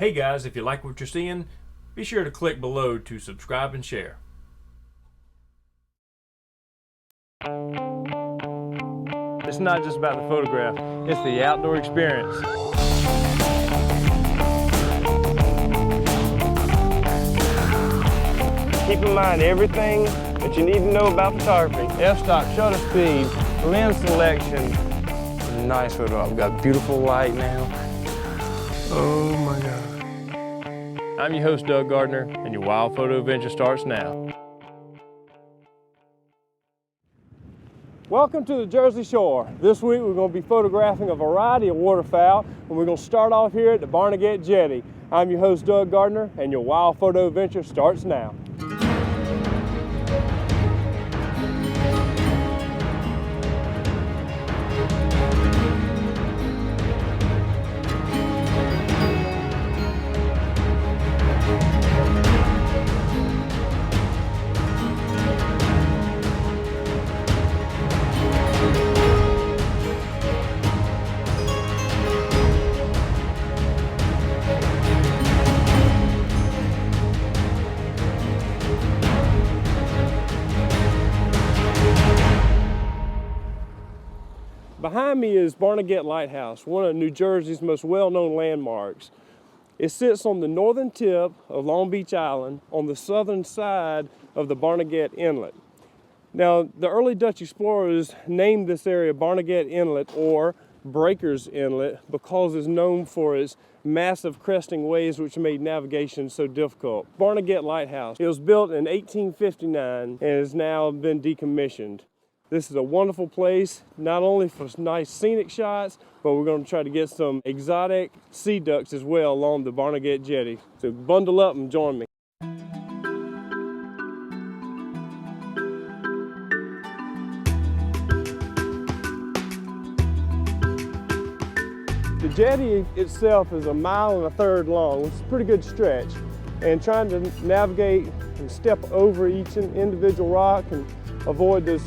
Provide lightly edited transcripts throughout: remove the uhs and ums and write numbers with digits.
Hey guys, if you like what you're seeing, be sure to click below to subscribe and share. It's not just about the photograph, it's the outdoor experience. Keep in mind everything that you need to know about photography. F-stop, shutter speed, lens selection. Nice photo. I've got beautiful light now. Oh my God. I'm your host, Doug Gardner, and your wild photo adventure starts now. Welcome to the Jersey Shore. This week we're going to be photographing a variety of waterfowl, and we're going to start off here at the Barnegat Jetty. I'm your host, Doug Gardner, and your wild photo adventure starts now. Behind me is Barnegat Lighthouse, one of New Jersey's most well-known landmarks. It sits on the northern tip of Long Beach Island on the southern side of the Barnegat Inlet. Now, the early Dutch explorers named this area Barnegat Inlet or Breakers Inlet because it's known for its massive cresting waves which made navigation so difficult. Barnegat Lighthouse, it was built in 1859 and has now been decommissioned. This is a wonderful place, not only for nice scenic shots, but we're going to try to get some exotic sea ducks as well along the Barnegat Jetty. So bundle up and join me. The jetty itself is 1.33 miles long, which is a pretty good stretch. And trying to navigate and step over each individual rock and avoid those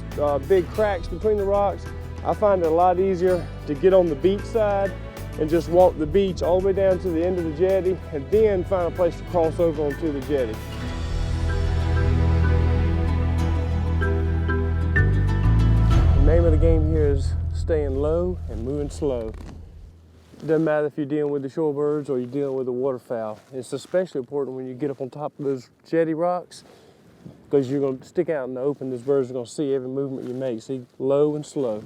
big cracks between the rocks, I find it a lot easier to get on the beach side and just walk the beach all the way down to the end of the jetty and then find a place to cross over onto the jetty. The name of the game here is staying low and moving slow. It doesn't matter if you're dealing with the shorebirds or you're dealing with the waterfowl. It's especially important when you get up on top of those jetty rocks, because you're going to stick out in the open. These birds are going to see every movement you make. See, low and slow.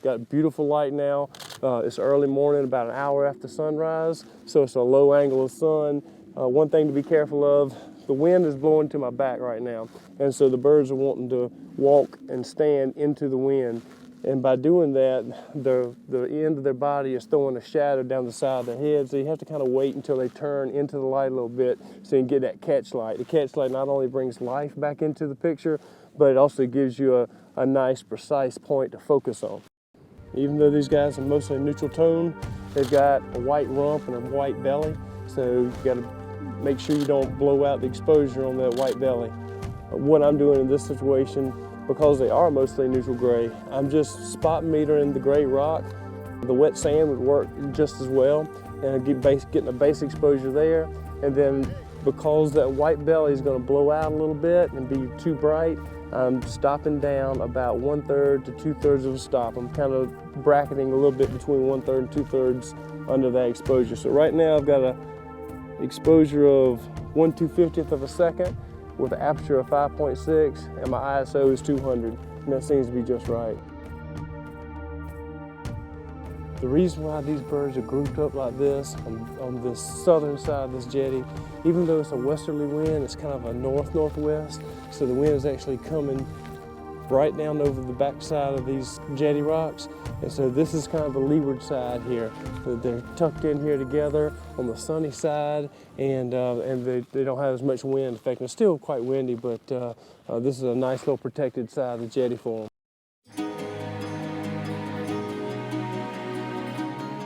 Got beautiful light now. It's early morning, about an hour after sunrise, so it's a low angle of sun. One thing to be careful of, the wind is blowing to my back right now, and so the birds are wanting to walk and stand into the wind. And by doing that, the end of their body is throwing a shadow down the side of their head, so you have to kind of wait until they turn into the light a little bit so you can get that catch light. The catch light not only brings life back into the picture, but it also gives you a nice, precise point to focus on. Even though these guys are mostly neutral tone, they've got a white rump and a white belly, so you've got to make sure you don't blow out the exposure on that white belly. What I'm doing in this situation, because they are mostly neutral gray, I'm just spot metering the gray rock. The wet sand would work just as well, and getting a base exposure there. And then because that white belly is going to blow out a little bit and be too bright, I'm stopping down about 1/3 to 2/3 of a stop. I'm kind of bracketing a little bit between 1/3 and 2/3 under that exposure. So right now I've got an exposure of 1/250th of a second, with an aperture of 5.6, and my ISO is 200, and that seems to be just right. The reason why these birds are grouped up like this on this southern side of this jetty, even though it's a westerly wind, it's kind of a north-northwest, so the wind is actually coming right down over the backside of these jetty rocks. And so this is kind of the leeward side here. They're tucked in here together on the sunny side, and they don't have as much wind. In fact, it's still quite windy, but this is a nice little protected side of the jetty for them.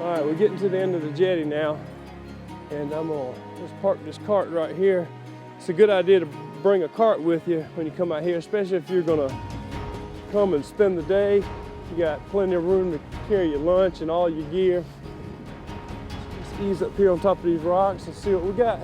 All right, we're getting to the end of the jetty now, and I'm gonna just park this cart right here. It's a good idea to bring a cart with you when you come out here, especially if you're gonna come and spend the day. You got plenty of room to carry your lunch and all your gear. ease up here on top of these rocks and see what we got.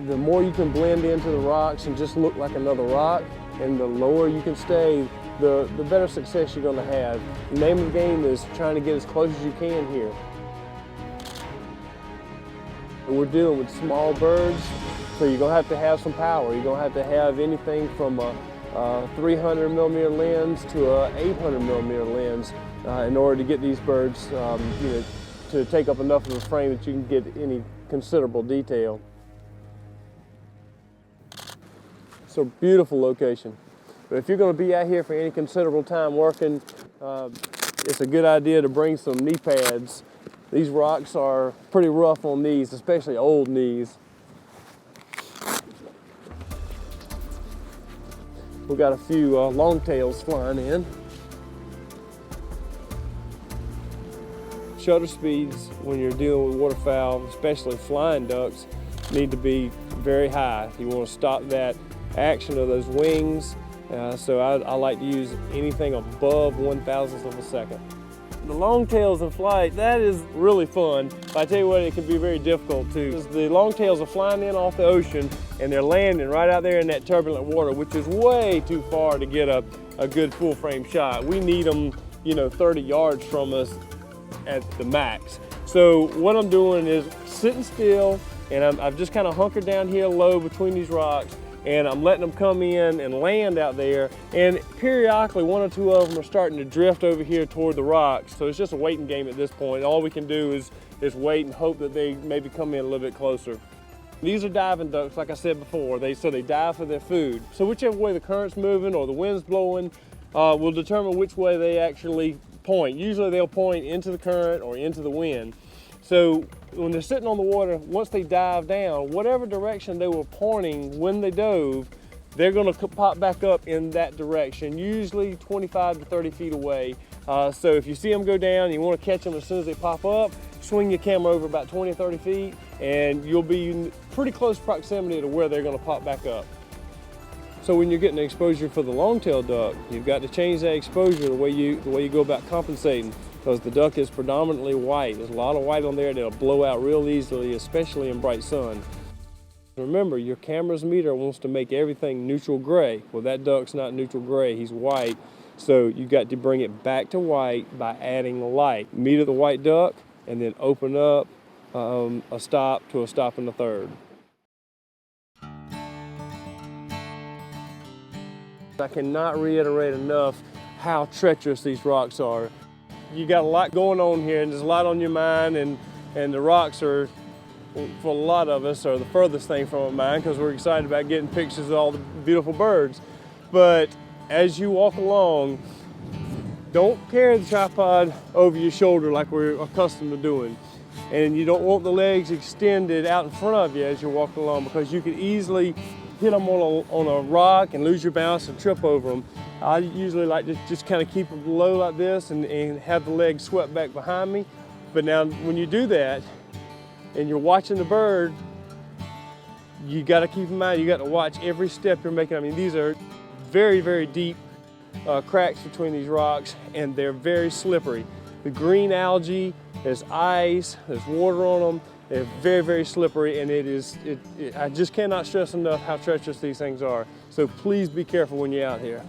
The more you can blend into the rocks and just look like another rock, and the lower you can stay, the better success you're going to have. The name of the game is trying to get as close as you can here. We're dealing with small birds, so you're going to have some power. You're going to have anything from a 300 millimeter lens to a 800 millimeter lens in order to get these birds to take up enough of a frame that you can get any considerable detail. It's a beautiful location. But if you're going to be out here for any considerable time working, it's a good idea to bring some knee pads. These rocks are pretty rough on knees, especially old knees. We've got a few longtails flying in. Shutter speeds when you're dealing with waterfowl, especially flying ducks, need to be very high. You want to stop that action of those wings, so I like to use anything above 1/1000th of a second. The longtails in flight, that is really fun. But I tell you what, it can be very difficult too. The longtails are flying in off the ocean and they're landing right out there in that turbulent water, which is way too far to get a good full frame shot. We need them, 30 yards from us at the max. So what I'm doing is sitting still, and I've just kind of hunkered down here low between these rocks, and I'm letting them come in and land out there, and periodically one or two of them are starting to drift over here toward the rocks. So it's just a waiting game at this point. All we can do is wait and hope that they maybe come in a little bit closer. These are diving ducks, like I said before. So they dive for their food. So whichever way the current's moving or the wind's blowing will determine which way they actually point. Usually they'll point into the current or into the wind. So when they're sitting on the water, once they dive down, whatever direction they were pointing when they dove, they're going to pop back up in that direction, usually 25 to 30 feet away. So if you see them go down and you want to catch them as soon as they pop up, swing your camera over about 20 or 30 feet and you'll be in pretty close proximity to where they're going to pop back up. So when you're getting exposure for the long-tailed duck, you've got to change that exposure the way you go about compensating, because the duck is predominantly white. There's a lot of white on there that'll blow out real easily, especially in bright sun. Remember, your camera's meter wants to make everything neutral gray. Well, that duck's not neutral gray, he's white. So you got to bring it back to white by adding light. Meter the white duck and then open up a stop to a stop and a third. I cannot reiterate enough how treacherous these rocks are. You got a lot going on here and there's a lot on your mind, and the rocks are, for a lot of us, are the furthest thing from our mind because we're excited about getting pictures of all the beautiful birds. But as you walk along, don't carry the tripod over your shoulder like we're accustomed to doing. And you don't want the legs extended out in front of you as you're walking along, because you could easily hit them on a rock and lose your balance and trip over them. I usually like to just kind of keep them low like this and have the legs swept back behind me. But now when you do that and you're watching the bird, you got to keep in mind, you got to watch every step you're making. I mean, these are very, very deep cracks between these rocks, and they're very slippery. The green algae, there's ice, there's water on them. They're very, very slippery, and I just cannot stress enough how treacherous these things are. So please be careful when you're out here.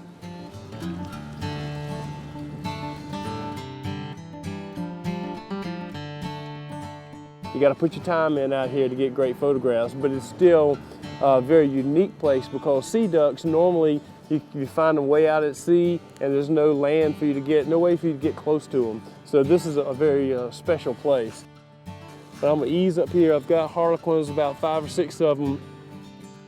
You got to put your time in out here to get great photographs, but it's still a very unique place because sea ducks normally you find them way out at sea and there's no land for you to get, no way for you to get close to them. So this is a very special place. But I'm gonna ease up here. I've got harlequins, about 5 or 6 of them,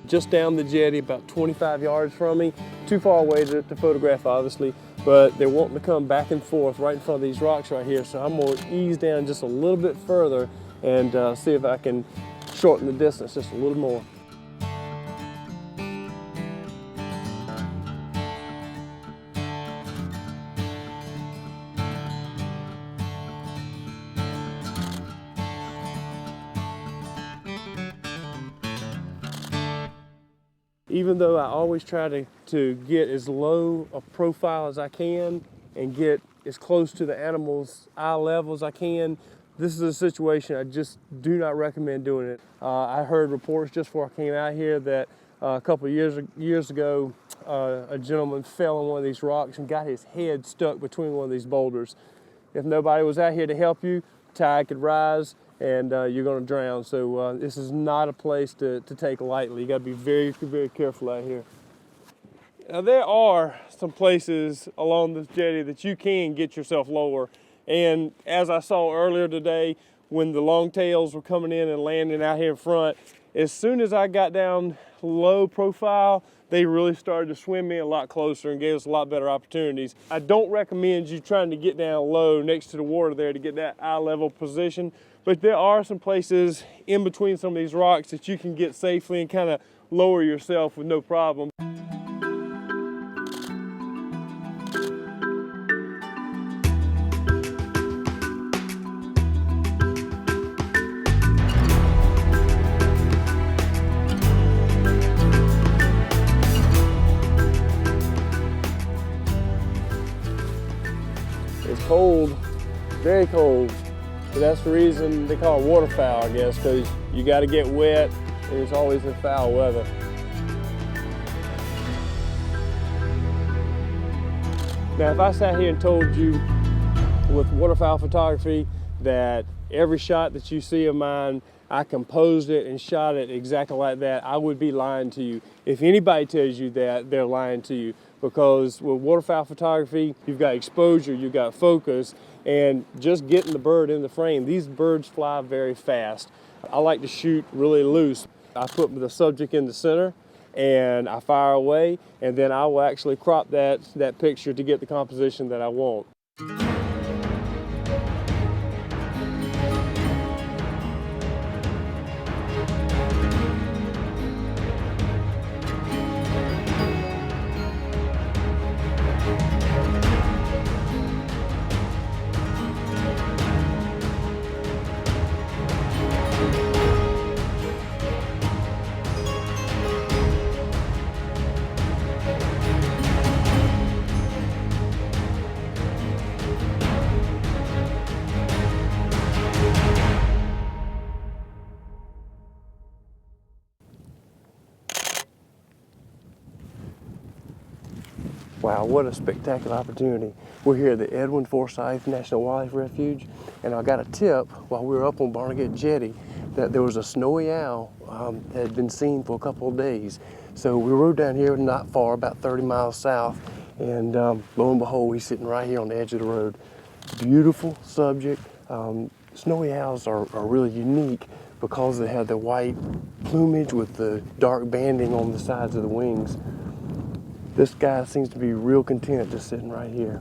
just down the jetty, about 25 yards from me. Too far away to photograph, obviously, but they're wanting to come back and forth right in front of these rocks right here. So I'm gonna ease down just a little bit further and see if I can shorten the distance just a little more. even though I always try to get as low a profile as I can and get as close to the animal's eye level as I can, this is a situation I just do not recommend doing it. I heard reports just before I came out here that a couple of years ago, a gentleman fell on one of these rocks and got his head stuck between one of these boulders. If nobody was out here to help you, tide could rise and you're going to drown. So this is not a place to take lightly. You got to be very, very careful out here. Now there are some places along this jetty that you can get yourself lower. And as I saw earlier today, when the longtails were coming in and landing out here in front, as soon as I got down low profile, they really started to swim in a lot closer and gave us a lot better opportunities. I don't recommend you trying to get down low next to the water there to get that eye level position, but there are some places in between some of these rocks that you can get safely and kind of lower yourself with no problem. It's cold, very cold. So that's the reason they call it waterfowl, I guess, because you got to get wet and it's always in foul weather. Now, if I sat here and told you with waterfowl photography that every shot that you see of mine, I composed it and shot it exactly like that, I would be lying to you. If anybody tells you that, they're lying to you, because with waterfowl photography, you've got exposure, you've got focus, and just getting the bird in the frame. These birds fly very fast. I like to shoot really loose. I put the subject in the center and I fire away, and then I will actually crop that picture to get the composition that I want. Wow, what a spectacular opportunity. We're here at the Edwin Forsythe National Wildlife Refuge, and I got a tip while we were up on Barnegat Jetty that there was a snowy owl that had been seen for a couple of days. So we rode down here not far, about 30 miles south, and lo and behold, he's sitting right here on the edge of the road. Beautiful subject. Snowy owls are really unique because they have the white plumage with the dark banding on the sides of the wings. This guy seems to be real content just sitting right here.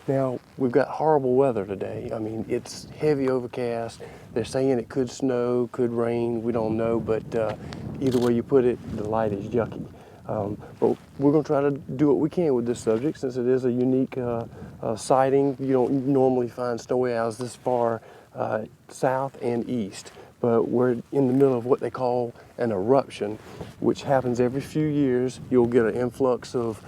Now, we've got horrible weather today. I mean, it's heavy overcast. They're saying it could snow, could rain, we don't know, but either way you put it, the light is yucky. But we're gonna try to do what we can with this subject since it is a unique sighting. You don't normally find snowy owls this far south and east. But we're in the middle of what they call an eruption, which happens every few years. You'll get an influx of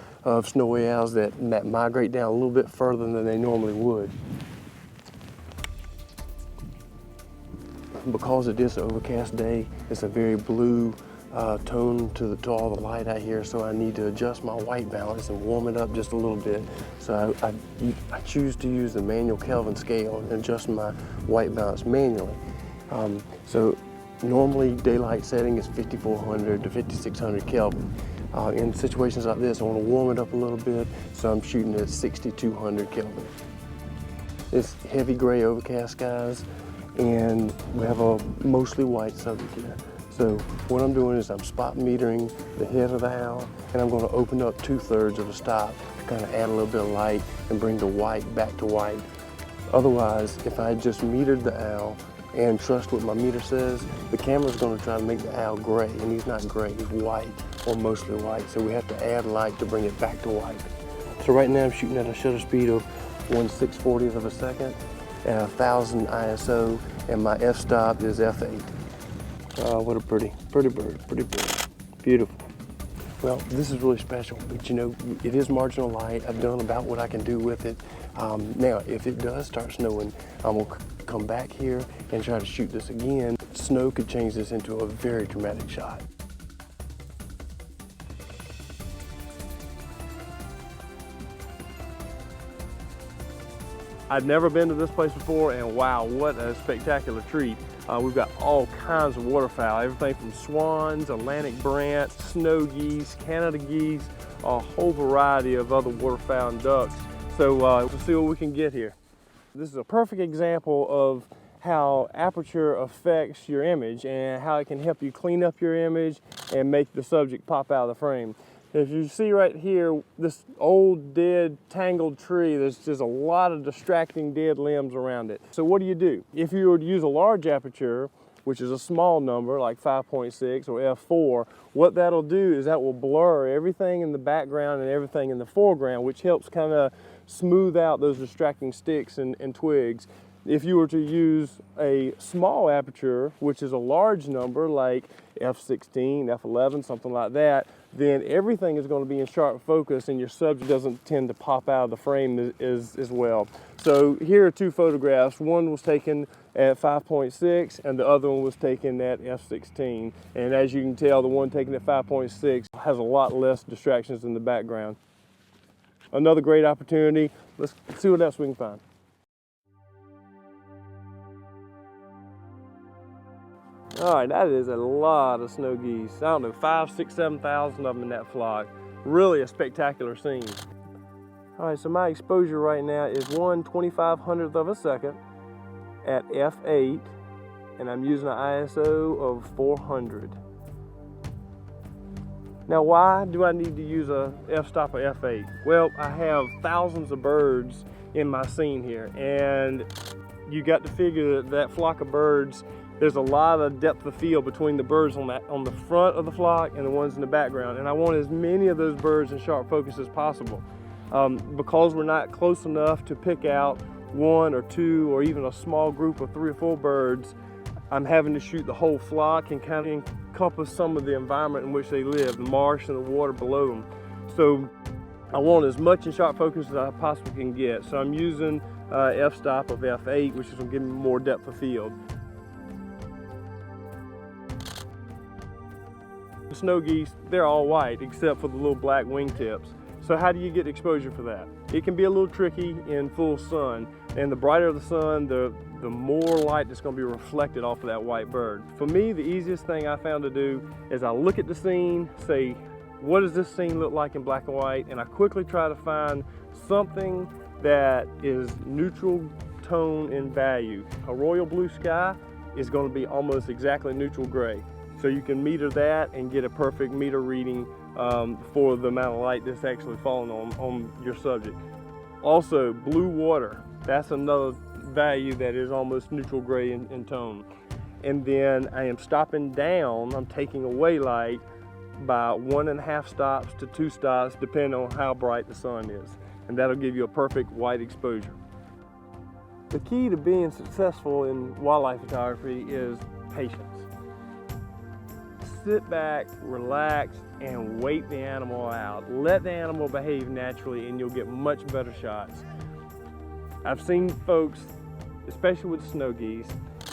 snowy owls that migrate down a little bit further than they normally would. Because it is an overcast day, it's a very blue tone to all the light out here, so I need to adjust my white balance and warm it up just a little bit. So I choose to use the manual Kelvin scale and adjust my white balance manually. So normally daylight setting is 5400 to 5600 Kelvin. In situations like this, I want to warm it up a little bit, so I'm shooting at 6200 Kelvin. It's heavy gray overcast skies, and we have a mostly white subject here. So what I'm doing is I'm spot metering the head of the owl, and I'm going to open up 2/3 of the stop to kind of add a little bit of light and bring the white back to white. Otherwise, if I just metered the owl and trust what my meter says, the camera's going to try to make the owl gray, and he's not gray, he's white or mostly white. So we have to add light to bring it back to white. So right now I'm shooting at a shutter speed of 1/640th of a second at 1000 ISO, and my f-stop is f8. What a pretty bird, beautiful. Well, this is really special, but you know, it is marginal light. I've done about what I can do with it. Now, if it does start snowing, I'm gonna come back here and try to shoot this again. Snow could change this into a very dramatic shot. I'd never been to this place before, and wow, what a spectacular treat. We've got all kinds of waterfowl, everything from swans, Atlantic brants, snow geese, Canada geese, a whole variety of other waterfowl and ducks. So we'll see what we can get here. This is a perfect example of how aperture affects your image and how it can help you clean up your image and make the subject pop out of the frame. As you see right here, this old, dead, tangled tree, there's just a lot of distracting dead limbs around it. So what do? If you were to use a large aperture, which is a small number like 5.6 or f4, what that'll do is that will blur everything in the background and everything in the foreground, which helps kind of smooth out those distracting sticks and twigs. If you were to use a small aperture, which is a large number like f16, f11, something like that, then everything is going to be in sharp focus and your subject doesn't tend to pop out of the frame as well. So here are two photographs. One was taken at 5.6 and the other one was taken at f16. And as you can tell, the one taken at 5.6 has a lot less distractions in the background. Another great opportunity. Let's see what else we can find. All right, that is a lot of snow geese. I don't know, 5, 6, 7,000 of them in that flock. Really a spectacular scene. All right, so my exposure right now is 1/2500th of a second at f8, and I'm using an ISO of 400. Now, why do I need to use a f-stop or f8? Well, I have thousands of birds in my scene here, and you got to figure that flock of birds, there's a lot of depth of field between the birds on the front of the flock and the ones in the background. And I want as many of those birds in sharp focus as possible. Because we're not close enough to pick out one or two or even a small group of 3 or 4 birds, I'm having to shoot the whole flock and kind of encompass some of the environment in which they live, the marsh and the water below them. So I want as much in sharp focus as I possibly can get. So I'm using f-stop of f8, which is going to give me more depth of field. The snow geese, they're all white except for the little black wingtips. So how do you get exposure for that? It can be a little tricky in full sun, and the brighter the sun, the more light that's going to be reflected off of that white bird. For me, the easiest thing I found to do is I look at the scene, say, what does this scene look like in black and white? And I quickly try to find something that is neutral tone in value. A royal blue sky is going to be almost exactly neutral gray. So you can meter that and get a perfect meter reading for the amount of light that's actually falling on your subject. Also, blue water, that's another value that is almost neutral gray in tone. And then I am stopping down, I'm taking away light by 1.5 stops to 2 stops, depending on how bright the sun is. And that'll give you a perfect white exposure. The key to being successful in wildlife photography is patience. Sit back, relax, and wait the animal out. Let the animal behave naturally and you'll get much better shots. I've seen folks, especially with snow geese,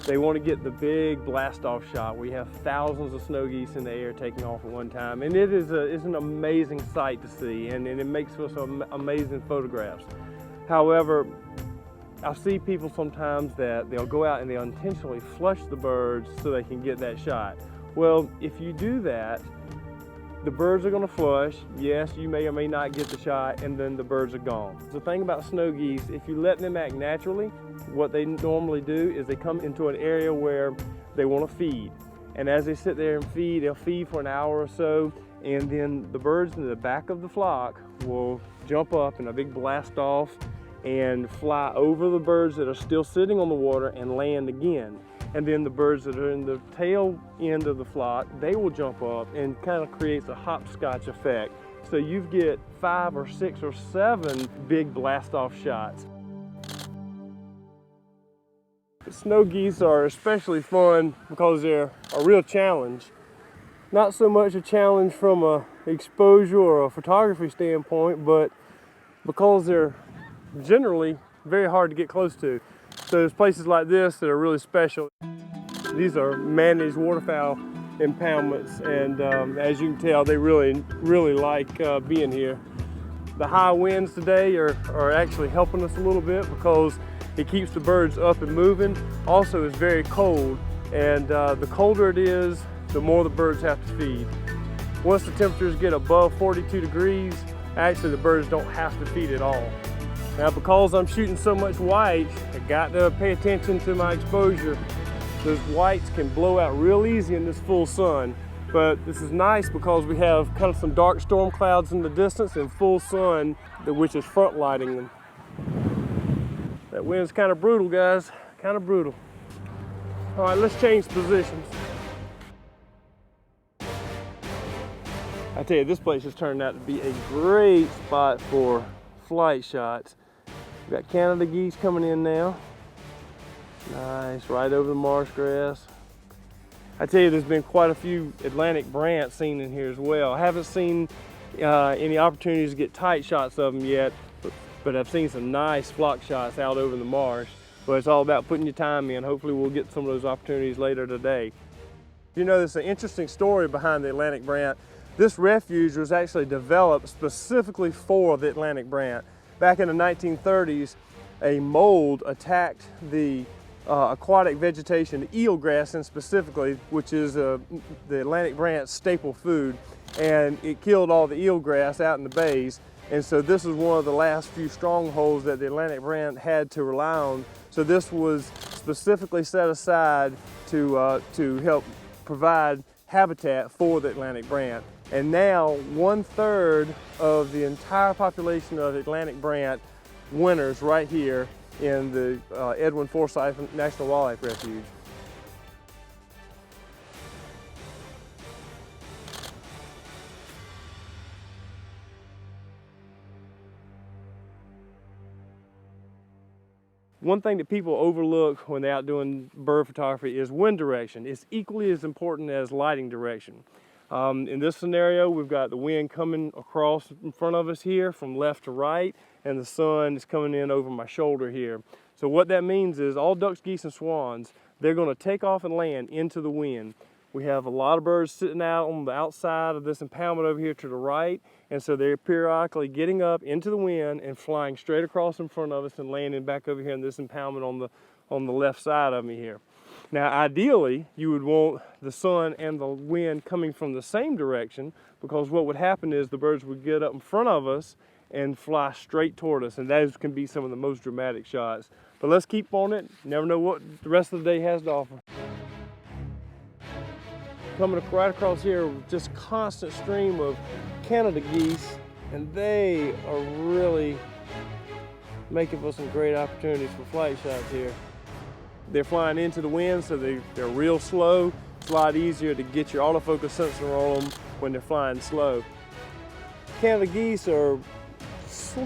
they want to get the big blast-off shot. We have thousands of snow geese in the air taking off at one time, and it's an amazing sight to see, and it makes for some amazing photographs. However, I see people sometimes that they'll go out and they'll intentionally flush the birds so they can get that shot. Well, if you do that, the birds are going to flush. Yes, you may or may not get the shot, and then the birds are gone. The thing about snow geese, if you let them act naturally, what they normally do is they come into an area where they want to feed. And as they sit there and feed, they'll feed for an hour or so, and then the birds in the back of the flock will jump up in a big blast off and fly over the birds that are still sitting on the water and land again. And then the birds that are in the tail end of the flock, they will jump up and kind of creates a hopscotch effect. So you get 5 or 6 or 7 big blast-off shots. Snow geese are especially fun because they're a real challenge. Not so much a challenge from a exposure or a photography standpoint, but because they're generally very hard to get close to. So there's places like this that are really special. These are managed waterfowl impoundments, and as you can tell, they really like being here. The high winds today are actually helping us a little bit because it keeps the birds up and moving. Also, it's very cold, and the colder it is, the more the birds have to feed. Once the temperatures get above 42 degrees, actually the birds don't have to feed at all. Now, because I'm shooting so much white, I got to pay attention to my exposure. Those whites can blow out real easy in this full sun, but this is nice because we have kind of some dark storm clouds in the distance and full sun, which is front lighting them. That wind's kind of brutal, guys, kind of brutal. All right, let's change positions. I tell you, this place has turned out to be a great spot for flight shots. We've got Canada geese coming in now. Nice, right over the marsh grass. I tell you, there's been quite a few Atlantic brants seen in here as well. I haven't seen any opportunities to get tight shots of them yet, but I've seen some nice flock shots out over the marsh. But it's all about putting your time in. Hopefully we'll get some of those opportunities later today. You know, there's an interesting story behind the Atlantic brant. This refuge was actually developed specifically for the Atlantic brant. Back in the 1930s, a mold attacked the aquatic vegetation, the eelgrass specifically, which is the Atlantic brant's staple food, and it killed all the eelgrass out in the bays. And so this is one of the last few strongholds that the Atlantic brant had to rely on. So this was specifically set aside to help provide habitat for the Atlantic brant. And now 1/3 of the entire population of Atlantic brant winters right here in the Edwin Forsythe National Wildlife Refuge. One thing that people overlook when they're out doing bird photography is wind direction. It's equally as important as lighting direction. In this scenario, we've got the wind coming across in front of us here from left to right, and the sun is coming in over my shoulder here. So what that means is all ducks, geese, and swans, they're going to take off and land into the wind. We have a lot of birds sitting out on the outside of this impoundment over here to the right, and so they're periodically getting up into the wind and flying straight across in front of us and landing back over here in this impoundment on the left side of me here. Now, ideally, you would want the sun and the wind coming from the same direction, because what would happen is the birds would get up in front of us and fly straight toward us, and those can be some of the most dramatic shots. But let's keep on it. Never know what the rest of the day has to offer. Coming right across here, just constant stream of Canada geese, and they are really making for some great opportunities for flight shots here. They're flying into the wind, so they're real slow. It's a lot easier to get your autofocus sensor on them when they're flying slow. Canada geese are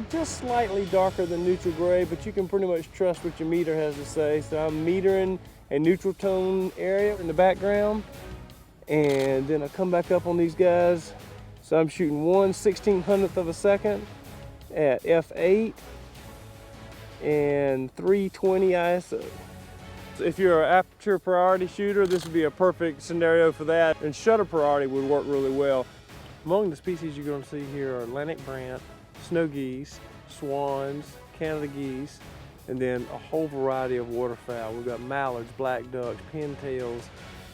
just slightly darker than neutral gray, but you can pretty much trust what your meter has to say. So I'm metering a neutral tone area in the background, and then I come back up on these guys. So I'm shooting 1/1600th of a second at f8 and 320 ISO. If you're an aperture priority shooter, this would be a perfect scenario for that, and shutter priority would work really well. Among the species you're going to see here are Atlantic brant, snow geese, swans, Canada geese, and then a whole variety of waterfowl. We've got mallards, black ducks, pintails,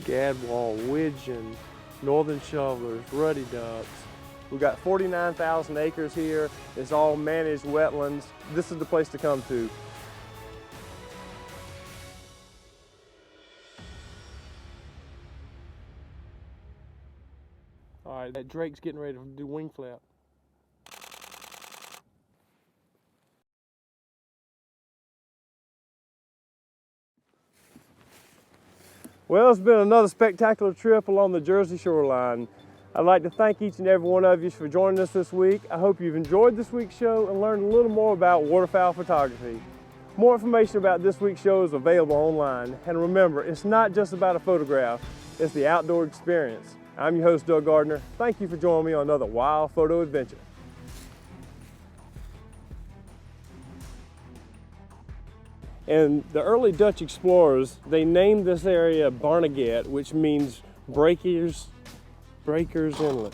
gadwall, widgeon, northern shovelers, ruddy ducks. We've got 49,000 acres here. It's all managed wetlands. This is the place to come to. All right, that drake's getting ready to do wing flap. Well, it's been another spectacular trip along the Jersey shoreline. I'd like to thank each and every one of you for joining us this week. I hope you've enjoyed this week's show and learned a little more about waterfowl photography. More information about this week's show is available online. And remember, it's not just about a photograph, it's the outdoor experience. I'm your host, Doug Gardner. Thank you for joining me on another wild photo adventure. And the early Dutch explorers, they named this area Barnegat, which means breakers inlet.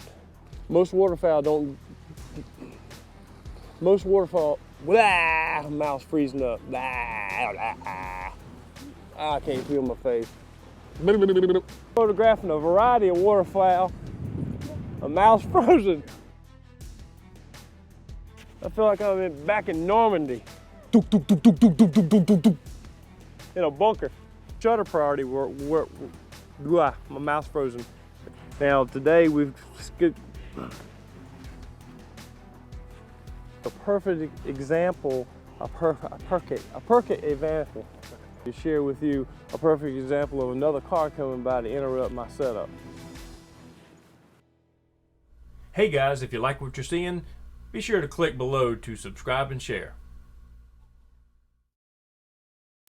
Most waterfowl, blah, mouth's freezing up. Blah, I can't feel my face. Photographing a variety of waterfowl. A mouth's frozen. I feel like I'm back in Normandy. In a bunker. Shutter priority, my mouth's frozen. Now today we've skipped a perfect example, a perfect example to share with you a perfect example of another car coming by to interrupt my setup. Hey guys, if you like what you're seeing, be sure to click below to subscribe and share.